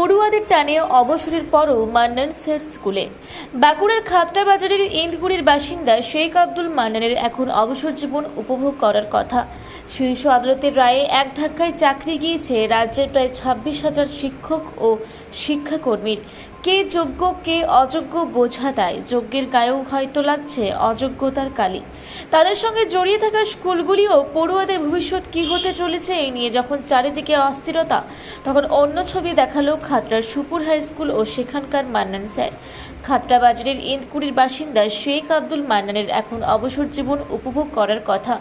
পড়ুয়াদের টানে অবসরের পরও মান্নান স্যার স্কুলে। বাঁকুড়ার খাতড়া বাজারের ইন্দগুড়ির বাসিন্দা শেখ আব্দুল মান্নানের এখন অবসর জীবন উপভোগ করার কথা। শীর্ষ আদালতের রায়ে এক ধাক্কায় চাকরি গিয়েছে রাজ্যের প্রায় 26,000 শিক্ষক ও শিক্ষাকর্মীর। কে যোগ্য কে অযোগ্য বোঝা দেয়, যোগ্যের গায়েও হয়তো লাগছে অযোগ্যতার কালি। তাদের সঙ্গে জড়িয়ে থাকা স্কুলগুলিও পড়ুয়াদের ভবিষ্যৎ কী হতে চলেছে এই নিয়ে যখন চারিদিকে অস্থিরতা, তখন অন্য ছবি দেখালো খাতড়ার সুপুর হাই স্কুল ও সেখানকার মান্নান স্যার। খাতড়া বাজারের ইন্দকুড়ির বাসিন্দা শেখ আব্দুল মান্নানের এখন অবসর জীবন উপভোগ করার কথা।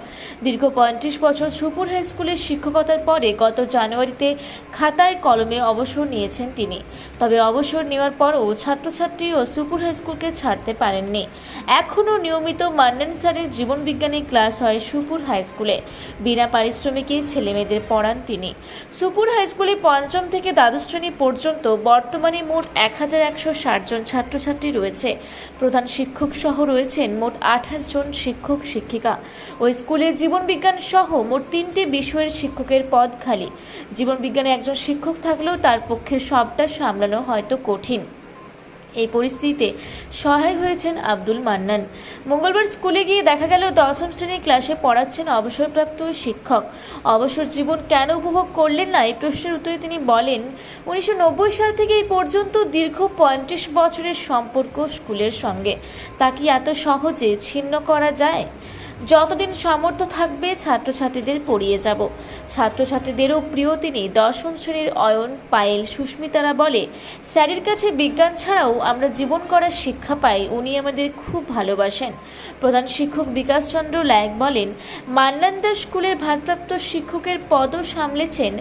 দীর্ঘ 35 বছর সুপুর হাই স্কুলের শিক্ষকতার পরে গত জানুয়ারিতে খাতায় কলমে অবসর নিয়েছেন তিনি। তবে অবসর নেওয়ার পরও ছাত্রছাত্রী ও সুপুর হাই স্কুলকে ছাড়তে পারেননি। এখনও নিয়মিত মান্নান স্যারের জীবনবিজ্ঞানের ক্লাস হয় সুপুর হাই স্কুলে। বিনা পারিশ্রমিকে ছেলেমেয়েদের পড়ান তিনি। সুপুর হাই স্কুলে পঞ্চম থেকে দ্বাদশ শ্রেণী পর্যন্ত বর্তমানে মোট 1160 জন ছাত্রছাত্রী রয়েছে। প্রধান শিক্ষক সহ রয়েছেন মোট 28 জন শিক্ষক শিক্ষিকা। ওই স্কুলে জীবনবিজ্ঞান সহ মোট 3টে বিষয়ের শিক্ষকের পদ খালি। জীবনবিজ্ঞানে একজন শিক্ষক থাকলেও তার পক্ষে সবটা সামলানো হয়তো কঠিন। এই পরিস্থিতিতে সহায় হয়েছেন আব্দুল মান্নান। মঙ্গলবার স্কুলে গিয়ে দেখা গেল 10ম শ্রেণীর ক্লাসে পড়াচ্ছেন অবসরপ্রাপ্ত শিক্ষক। অবসর জীবন কেন উপভোগ করলেন না এই প্রশ্নের উত্তরে তিনি বলেন, 1990 সাল থেকে এই পর্যন্ত দীর্ঘ 35 বছরের সম্পর্ক স্কুলের সঙ্গে, তা কি এত সহজে ছিন্ন করা যায়? যতদিন সামর্থ্য থাকবে ছাত্রছাত্রীদের পড়িয়ে যাব। ছাত্রছাত্রীদেরও প্রিয় তিনি। 10ম শ্রেণীর অয়ন, পায়েল, সুস্মিতারা বলে, স্যারের কাছে বিজ্ঞান ছাড়াও আমরা জীবন করার শিক্ষা পাই, উনি আমাদের খুব ভালোবাসেন। প্রধান শিক্ষক বিকাশ চন্দ্র লায়েক বলেন, মান্নান দাস স্কুলের ভারপ্রাপ্ত শিক্ষকের পদও সামলেছেন।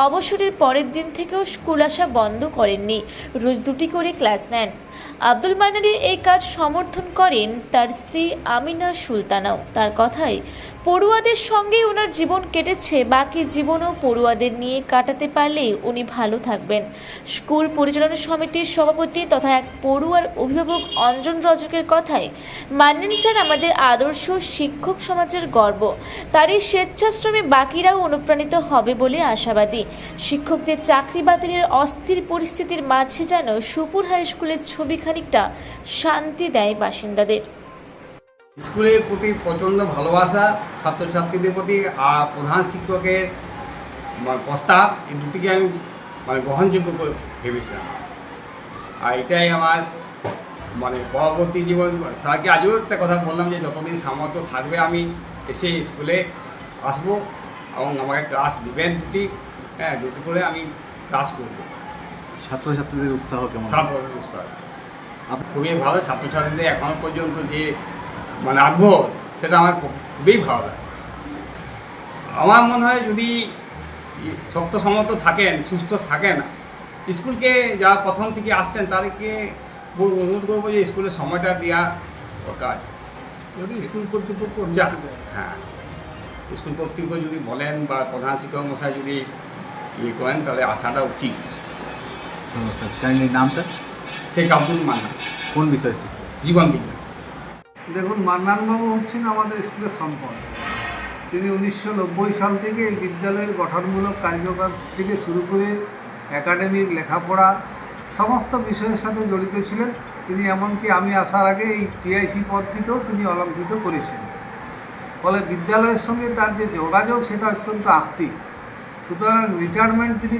অবসরের পরের দিন থেকেও স্কুল আসা বন্ধ করেননি, রোজ 2টি করে ক্লাস নেন। আব্দুল মান্নানের এই কাজ সমর্থন করেন তার স্ত্রী আমিনা সুলতানাও। তার কথায়, পড়ুয়াদের সঙ্গে ওনার জীবন কেটেছে, বাকি জীবনও পড়ুয়াদের নিয়ে কাটাতে পারলেই উনি ভালো থাকবেন। স্কুল পরিচালনা সমিতির সভাপতি তথা এক পড়ুয়ার অভিভাবক অঞ্জন রজকের কথায়, মান্নান স্যার আমাদের আদর্শ শিক্ষক সমাজের গর্ব। তার এই স্বেচ্ছাশ্রমে বাকিরাও অনুপ্রাণিত হবে বলে আশাবাদী। শিক্ষকদের চাকরি বাতিলের অস্থির পরিস্থিতির মাঝে যেন সুপুর হাই স্কুলের ছবি খানিকটা শান্তি দেয় বাসিন্দাদের। স্কুলের প্রতি প্রচণ্ড ভালোবাসা, ছাত্রছাত্রীদের প্রতি আর প্রধান শিক্ষকের প্রস্তাব, এই দুটিকে আমি গ্রহণযোগ্য করে ভেবেছিলাম। আর এটাই আমার পরবর্তী জীবন। স্যারকে আজও একটা কথা বললাম যে যতদিন সামর্থ্য থাকবে আমি এসে স্কুলে আসবো এবং আমাকে ক্লাস দিবেন দুটি করে আমি ক্লাস করবো। ছাত্রছাত্রীদের উৎসাহ কেমন? ছাত্রদের উৎসাহ খুবই ভালো। ছাত্রছাত্রীদের এখনো পর্যন্ত যে আগ্রহ, সেটা আমার খুবই ভালো লাগে। আমার মনে হয় যদি শক্ত সামর্থ্য থাকেন, সুস্থ থাকেন, স্কুলকে যারা প্রথম থেকে আসছেন তাদেরকে অনুরোধ করবো যে স্কুলের সময়টা দেওয়া দরকার আছে। যদি স্কুল কর্তৃপক্ষ হ্যাঁ, স্কুল কর্তৃপক্ষ যদি বলেন বা প্রধান শিক্ষক মশাই যদি করেন তাহলে আসাটা উচিত। স্যার নামটা? শেখ আব্দুল মান্নান। কোন বিষয়? জীবন বিজ্ঞান। দেখুন, মান্নানবাবু হচ্ছেন আমাদের স্কুলের সম্পদ। তিনি 1990 সাল থেকে এই বিদ্যালয়ের গঠনমূলক কার্যকলাপ থেকে শুরু করে একাডেমিক লেখাপড়া সমস্ত বিষয়ের সাথে জড়িত ছিলেন। তিনি এমনকি আমি আসার আগে এই টিআইসি পদটিতেও তিনি অলঙ্কৃত করেছেন। ফলে বিদ্যালয়ের সঙ্গে তার যে যোগাযোগ সেটা অত্যন্ত আত্মিক। সুতরাং রিটায়ারমেন্ট তিনি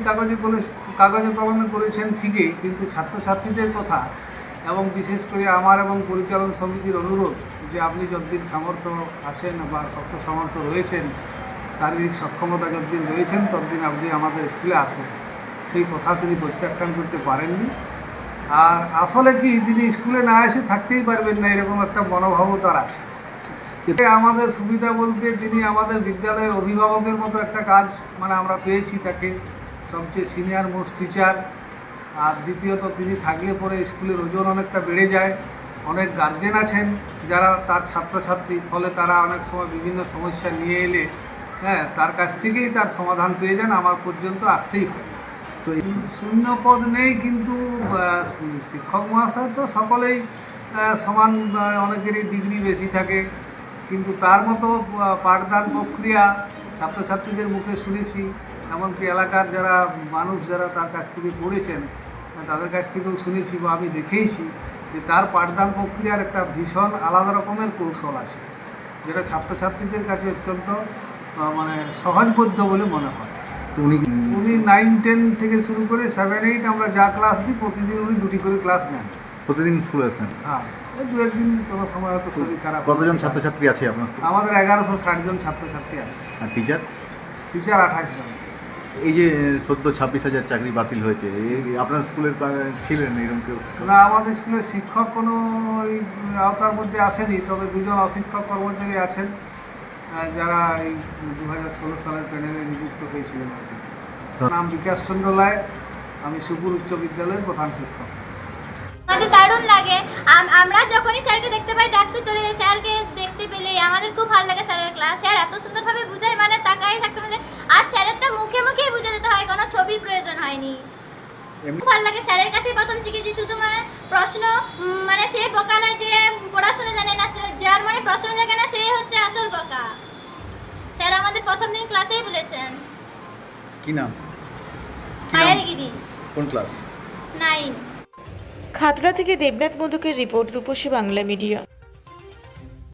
কাগজে কলমে করেছেন ঠিকই, কিন্তু ছাত্রছাত্রীদের কথা এবং বিশেষ করে আমার এবং পরিচালন সমিতির অনুরোধ যে আপনি যতদিন সামর্থ্য আছেন বা শক্ত সামর্থ্য রয়েছেন, শারীরিক সক্ষমতা যতদিন রয়েছেন, ততদিন আপনি আমাদের স্কুলে আসুন, সেই কথা তিনি প্রত্যাখ্যান করতে পারেননি। আর আসলে কি, তিনি স্কুলে না এসে থাকতেই পারবেন না, এরকম একটা মনোভাবও তার আছে। এতে আমাদের সুবিধা বলতে তিনি আমাদের বিদ্যালয়ের অভিভাবকের মতো একটা কাজ আমরা পেয়েছি তাকে, সবচেয়ে সিনিয়র মোস্ট টিচার। আর দ্বিতীয়ত তিনি থাকলে পরে স্কুলের ওজন অনেকটা বেড়ে যায়। অনেক গার্জেন আছেন যারা তার ছাত্রছাত্রী, ফলে তারা অনেক সময় বিভিন্ন সমস্যা নিয়ে এলে তার কাছ থেকেই তার সমাধান পেয়ে যান, আমার পর্যন্ত আসতেই হয়। তো শূন্য পদ নেই, কিন্তু শিক্ষক মহাশয় তো সকলেই সমান, অনেকেরই ডিগ্রি বেশি থাকে, কিন্তু তার মতো পাঠদান প্রক্রিয়া ছাত্রছাত্রীদের মুখে শুনেছি। এমনকি এলাকার যারা মানুষ যারা তার কাছ থেকে পড়েছেন তাদের কাছ থেকেও শুনেছি বা আমি দেখেইছি যে তার পাঠদান প্রক্রিয়ার একটা ভীষণ আলাদা রকমের কৌশল আছে, যেটা ছাত্রছাত্রীদের কাছে অত্যন্ত মানে সহজবোধ্য বলে মনে হয়। তো উনি উনি 9-10 থেকে শুরু করে 7-8 আমরা যা ক্লাস দিই প্রতিদিন উনি 2টি করে ক্লাস নেন। প্রতিদিন স্কুলে আসেন? হ্যাঁ, এই 2-1 দিন কোনো সময় হয়তো শরীর খারাপ। কতজন ছাত্রছাত্রী আছে আপনার স্কুলে? আমাদের 1160 জন ছাত্রছাত্রী আছে। আর টিচার? টিচার 28 জন। এই যে সদ্য 26,000 চাকরি বাতিল হয়েছে, আপনার স্কুলের ছিলেন এরকম কেউ? না, আমাদের স্কুলে শিক্ষক কোনো এই আওতার মধ্যে আসেনি, তবে 2 জন অশিক্ষক কর্মচারী আছেন যারা এই 2016 সালের প্যানেলে নিযুক্ত হয়েছিলেন আর কি। নাম বিকাশ চন্দ্র রায়, আমি সুপুর উচ্চ বিদ্যালয়ের প্রধান শিক্ষক। আমাদের দারুণ লাগে, আমরা যখনই স্যারকে দেখতে পাই ডাকতে চলে যাই। স্যারকে দেখতে পেলেই আমাদের খুব ভালো লাগে স্যারের ক্লাস। স্যার এত সুন্দরভাবে বুঝায়, মানে তাকাই থাকতে হবে। আর স্যারেরটা মুখে মুখেই বুঝে দিতে হয়, কোনো ছবির প্রয়োজন হয়নি। খুব ভালো লাগে, স্যারের কাছে প্রথম শিখেছি। শুধু মানে প্রশ্ন, মানে সে বোকা নয় যে পড়াশোনা জানে না, যার মানে প্রশ্ন জানে না সে হচ্ছে আসল বোকা। স্যার আমাদের প্রথম দিন ক্লাসেই বলেছেন। কি নাম? পায়েলগিরি, কোন ক্লাস? 9। খাতড়া থেকে দেবনাথ মধুকের রিপোর্ট, রূপসী বাংলা মিডিয়া।